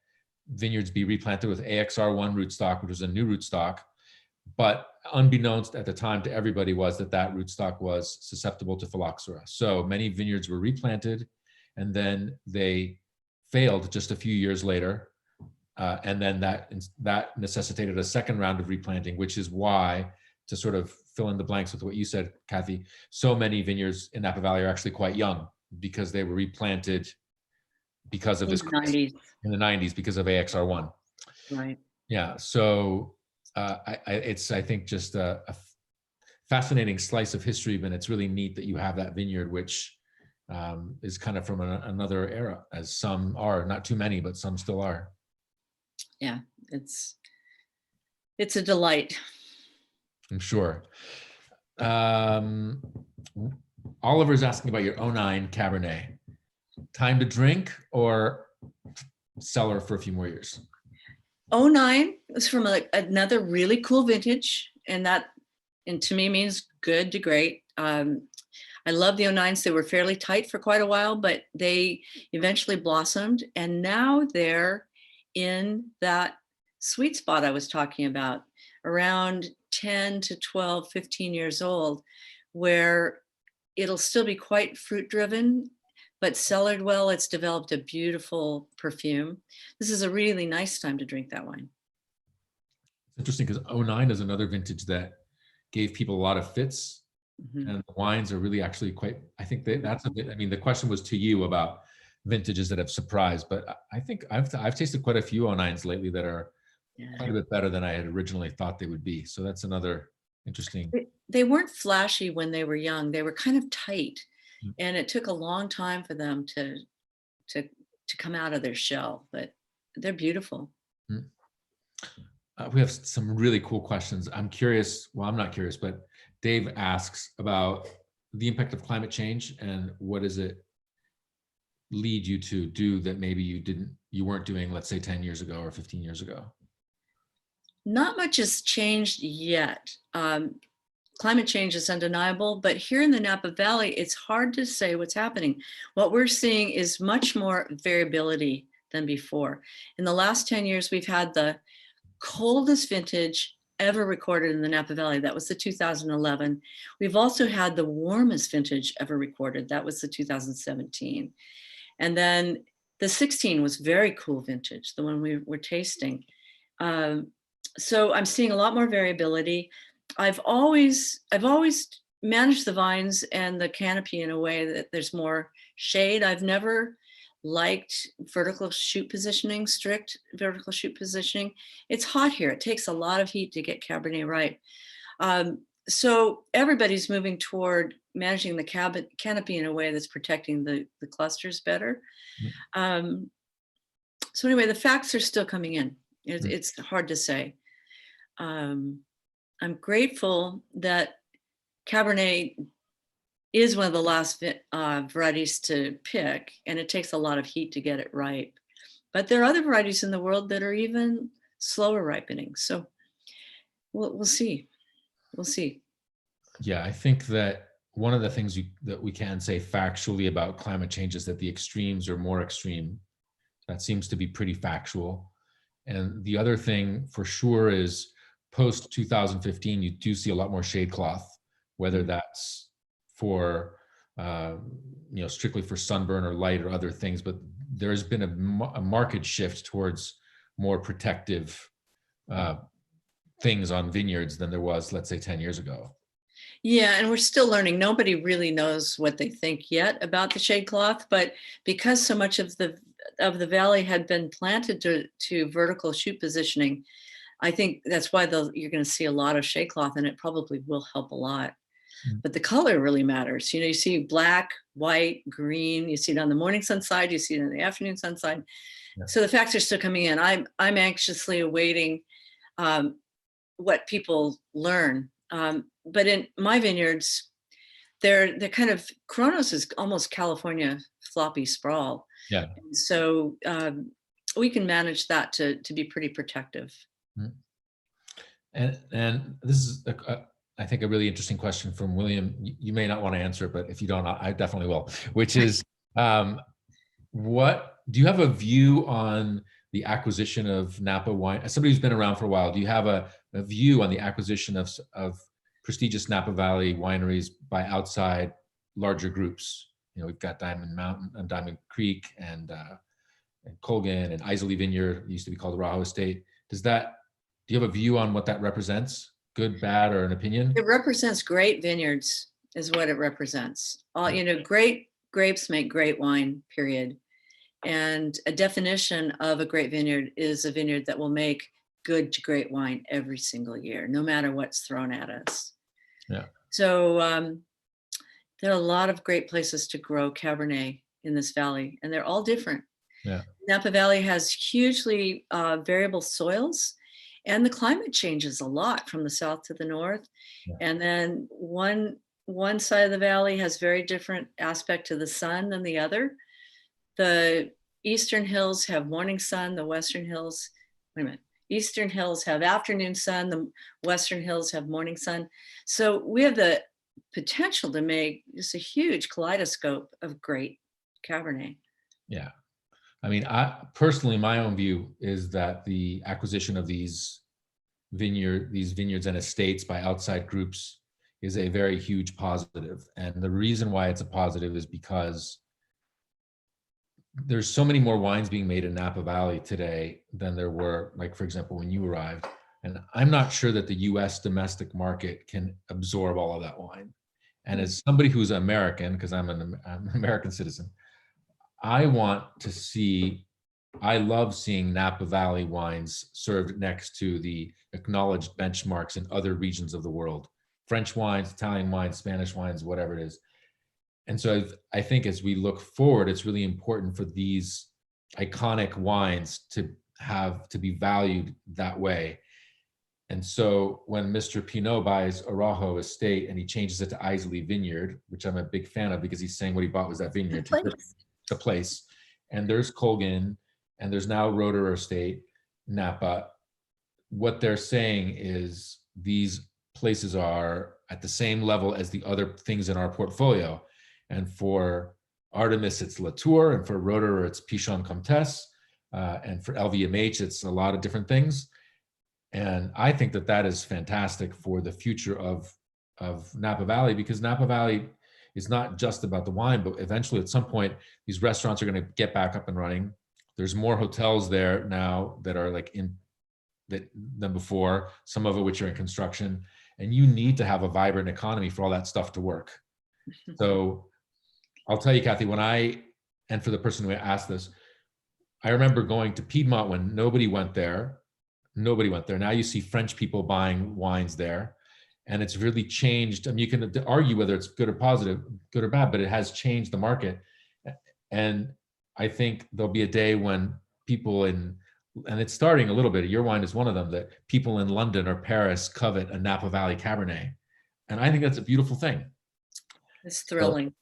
vineyards be replanted with AXR1 rootstock, which was a new rootstock. But unbeknownst at the time to everybody was that rootstock was susceptible to phylloxera. So many vineyards were replanted, and then they failed just a few years later. And then that necessitated a second round of replanting, which is why, to sort of fill in the blanks with what you said, Cathy, so many vineyards in Napa Valley are actually quite young because they were replanted because of this crisis in the 90s because of AXR1. Right. Yeah. So it's, I think, just a fascinating slice of history, but it's really neat that you have that vineyard, which is kind of from another era, as some are, not too many, but some still are. Yeah, it's a delight. I'm sure. Oliver's asking about your 09 Cabernet. Time to drink or cellar for a few more years? 09 was from another really cool vintage, and to me means good to great. I love the 09s. They were fairly tight for quite a while, but they eventually blossomed, and now they're in that sweet spot I was talking about, around 10 to 12, 15 years old, where it'll still be quite fruit driven, but cellared well. It's developed a beautiful perfume. This is a really nice time to drink that wine. It's interesting because 09 is another vintage that gave people a lot of fits. Mm-hmm. And the wines are really actually quite, I think that's a bit, I mean, the question was to you about vintages that have surprised, but I think I've tasted quite a few 09s lately that are quite a bit better than I had originally thought they would be. So that's another interesting. They weren't flashy when they were young. They were kind of tight. Mm-hmm. And it took a long time for them to come out of their shell, but they're beautiful. Mm-hmm. We have some really cool questions. I'm curious, well, I'm not curious, but Dave asks about the impact of climate change and what does it lead you to do that maybe you weren't doing, let's say 10 years ago or 15 years ago? Not much has changed yet. Climate change is undeniable, but here in the Napa Valley, it's hard to say what's happening. What we're seeing is much more variability than before. In the last 10 years, we've had the coldest vintage ever recorded in the Napa Valley. That was the 2011. We've also had the warmest vintage ever recorded. That was the 2017. And then the 16 was very cool vintage, the one we were tasting. So I'm seeing a lot more variability. I've always managed the vines and the canopy in a way that there's more shade. I've never liked vertical shoot positioning, strict vertical shoot positioning. It's hot here. It takes a lot of heat to get Cabernet right. So everybody's moving toward managing the canopy in a way that's protecting the clusters better. Mm-hmm. So anyway, the facts are still coming in. It's hard to say. I'm grateful that Cabernet is one of the last varieties to pick, and it takes a lot of heat to get it ripe. But there are other varieties in the world that are even slower ripening. So we'll see. We'll see. Yeah, I think that one of the things that we can say factually about climate change is that the extremes are more extreme. That seems to be pretty factual. And the other thing for sure is post 2015, you do see a lot more shade cloth, whether that's for, strictly for sunburn or light or other things, but there's been a marked shift towards more protective things on vineyards than there was, let's say, 10 years ago. Yeah, and we're still learning. Nobody really knows what they think yet about the shade cloth, but because so much of the valley had been planted to vertical shoot positioning, I think that's why you're going to see a lot of shade cloth, and it probably will help a lot. Mm-hmm. But the color really matters. You see black, white, green. You see it on the morning sun side. You see it on the afternoon sun side. Yeah. So the facts are still coming in. I'm anxiously awaiting what people learn But in my vineyards, they're kind of, Kronos is almost California floppy sprawl. Yeah. And so we can manage that to be pretty protective. And this is, I think, a really interesting question from William. You may not want to answer it, but if you don't, I definitely will, which is, what do you have a view on the acquisition of Napa wine? As somebody who's been around for a while, do you have a view on the acquisition of prestigious Napa Valley wineries by outside larger groups? You know, we've got Diamond Mountain and Diamond Creek and Colgan and Isley Vineyard, it used to be called Raho Estate. Do you have a view on what that represents? Good, bad, or an opinion? It represents great vineyards, is what it represents. Great grapes make great wine, period. And a definition of a great vineyard is a vineyard that will make good to great wine every single year, no matter what's thrown at us. Yeah. So there are a lot of great places to grow Cabernet in this valley, and they're all different. Yeah. Napa Valley has hugely variable soils, and the climate changes a lot from the south to the north. Yeah. And then one side of the valley has very different aspect to the sun than the other. The eastern hills have morning sun, the western hills, eastern hills have afternoon sun, the western hills have morning sun. So we have the potential to make just a huge kaleidoscope of great Cabernet. Yeah. I mean, personally, my own view is that the acquisition of these vineyards and estates by outside groups is a very huge positive. And the reason why it's a positive is because there's so many more wines being made in Napa Valley today than there were, like, for example, when you arrived. And I'm not sure that the US domestic market can absorb all of that wine. And as somebody who's American, because I'm an American citizen, I love seeing Napa Valley wines served next to the acknowledged benchmarks in other regions of the world. French wines, Italian wines, Spanish wines, whatever it is. And so I think as we look forward, it's really important for these iconic wines to be valued that way. And so when Mr. Pinot buys Arajo Estate and he changes it to Isley Vineyard, which I'm a big fan of because he's saying what he bought was that vineyard. The place. And there's Colgan, and there's now Roederer Estate, Napa. What they're saying is these places are at the same level as the other things in our portfolio. And for Artemis, it's Latour, and for Roederer, it's Pichon Comtesse, and for LVMH, it's a lot of different things. And I think that is fantastic for the future of Napa Valley, because Napa Valley is not just about the wine, but eventually at some point, these restaurants are going to get back up and running. There's more hotels there now that are than before, some of it which are in construction, and you need to have a vibrant economy for all that stuff to work. So I'll tell you, Cathy, and for the person who asked this, I remember going to Piedmont when nobody went there. Now you see French people buying wines there. And it's really changed. I mean, you can argue whether it's good or positive, good or bad, but it has changed the market. And I think there'll be a day when people and it's starting a little bit, your wine is one of them, that people in London or Paris covet a Napa Valley Cabernet. And I think that's a beautiful thing. It's thrilling.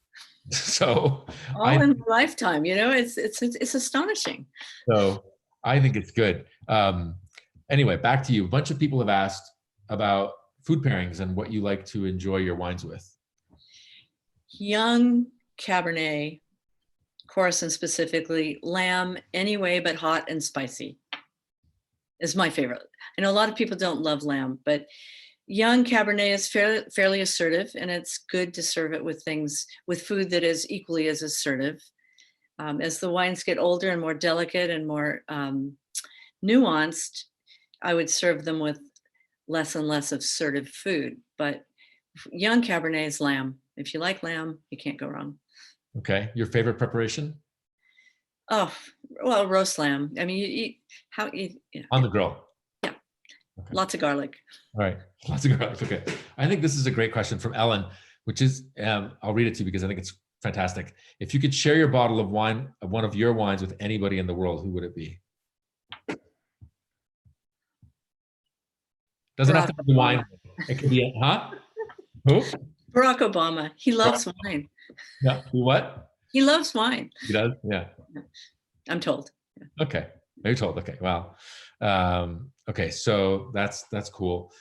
So all in a lifetime, it's astonishing. So I think it's good. Anyway, back to you. A bunch of people have asked about food pairings and what you like to enjoy your wines with. Young Cabernet, Corison specifically, lamb anyway, but hot and spicy is my favorite. I know a lot of people don't love lamb, but young Cabernet is fairly assertive, and it's good to serve it with food that is equally as assertive. As the wines get older and more delicate and more nuanced, I would serve them with less and less assertive food. But young Cabernet is lamb. If you like lamb, you can't go wrong. Okay. Your favorite preparation? Oh, well, roast lamb. I mean, on the grill. Yeah. Okay. Lots of garlic. All right. Lots of garlic. Okay. I think this is a great question from Ellen, which is, I'll read it to you because I think it's fantastic. If you could share your bottle of wine, of one of your wines with anybody in the world, who would it be? Doesn't have to be the wine. It could be, huh? Who? Barack Obama. He loves wine. Yeah. What? He loves wine. He does? Yeah. I'm told. Yeah. Okay. You're told. Okay. Wow. Okay. So that's cool.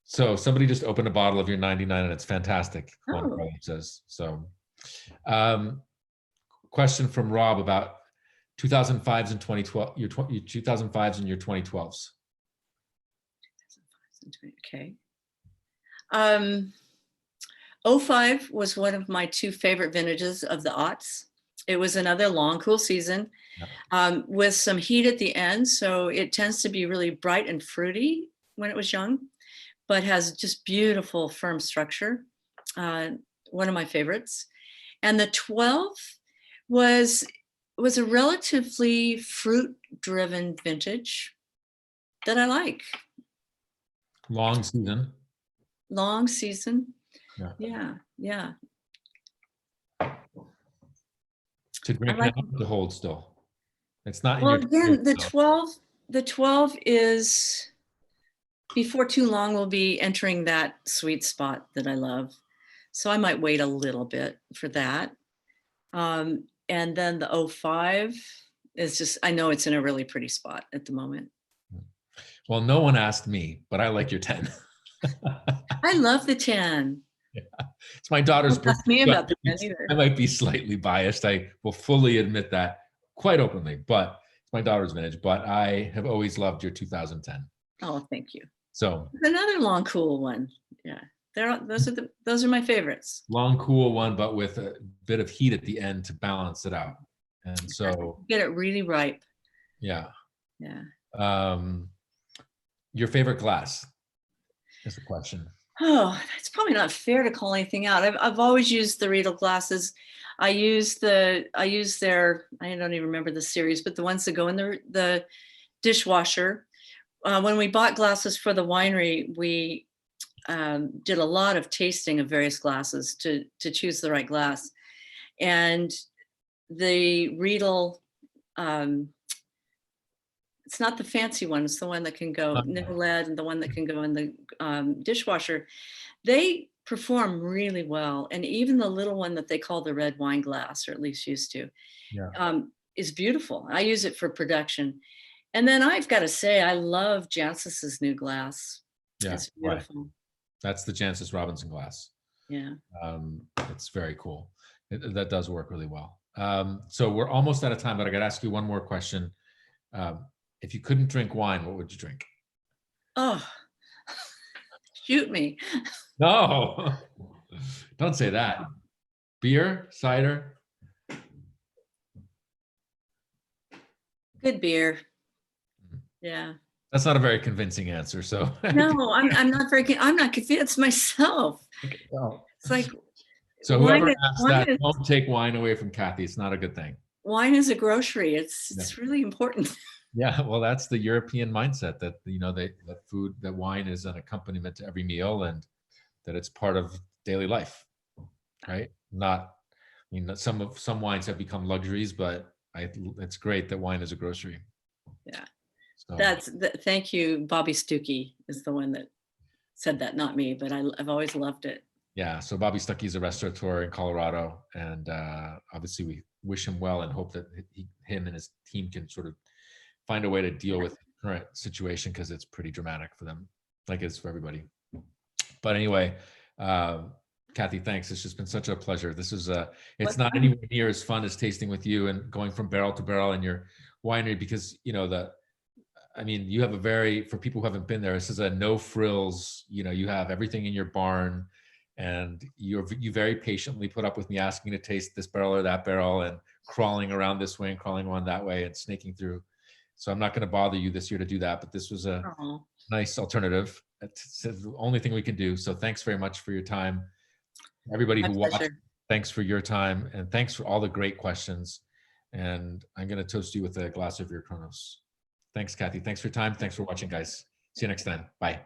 So somebody just opened a bottle of your 99 and it's fantastic. One Oh. says so. Question from Rob about 2005s and 2012, your 2005s and your 2012s. Okay. 05 was one of my two favorite vintages of the aughts. It was another long, cool season with some heat at the end. So it tends to be really bright and fruity when it was young, but has just beautiful, firm structure. One of my favorites. And the 12 was a relatively fruit-driven vintage that I like. Long season. Long season. Yeah. Yeah. To drink now, to hold still. It's not. Well, again, the 12 is, before too long, we'll be entering that sweet spot that I love. So I might wait a little bit for that. And then the 05 is just, I know it's in a really pretty spot at the moment. Well, no one asked me, but I like your 10. I love the 10. Yeah. It's my daughter's birthday. Ask me about the 10 either. I might be slightly biased. I will fully admit that quite openly, but it's my daughter's vintage. But I have always loved your 2010. Oh, thank you. So another long, cool one. Yeah, those are my favorites. Long, cool one, but with a bit of heat at the end to balance it out. And so get it really ripe. Yeah. Yeah. Your favorite glass is the question. Oh, it's probably not fair to call anything out. I've always used the Riedel glasses. I use their, I don't even remember the series, but the ones that go in the dishwasher. When we bought glasses for the winery, we did a lot of tasting of various glasses to choose the right glass. And the Riedel, it's not the fancy one, it's the one that can go nickel lead and the one that can go in the dishwasher. They perform really well. And even the little one that they call the red wine glass, or at least used to, is beautiful. I use it for production. And then I've got to say, I love Jancis's new glass. Yeah, it's beautiful. Right. That's the Jancis Robinson glass. Yeah. It's very cool. That does work really well. So we're almost out of time, but I got to ask you one more question. If you couldn't drink wine, what would you drink? Oh, shoot me. No, don't say that. Beer, cider? Good beer. Yeah. That's not a very convincing answer. So no, I'm not convinced myself. No. It's like, so whoever asks that, don't take wine away from Cathy. It's not a good thing. Wine is a grocery. It's really important. Yeah, well, that's the European mindset that, you know, that wine is an accompaniment to every meal and that it's part of daily life, right? Not, I mean, some wines have become luxuries, but it's great that wine is a grocery. Yeah. So. Thank you. Bobby Stuckey is the one that said that, not me, but I've always loved it. Yeah. So Bobby Stuckey is a restaurateur in Colorado, and obviously we wish him well and hope that him and his team can sort of find a way to deal with the current situation, because it's pretty dramatic for them, like it's for everybody. But anyway, Cathy, thanks. It's just been such a pleasure. This is it's not anywhere near as fun as tasting with you and going from barrel to barrel in your winery, because, you know, I mean, you have a for people who haven't been there, this is a no frills, you know, you have everything in your barn, and you very patiently put up with me asking to taste this barrel or that barrel and crawling around this way and crawling around that way and snaking through. So I'm not going to bother you this year to do that, but this was a nice alternative. It's the only thing we can do. So thanks very much for your time. Everybody who watched, thanks for your time, and thanks for all the great questions. And I'm going to toast you with a glass of your Kronos. Thanks, Cathy. Thanks for your time. Thanks for watching, guys. See you next time. Bye.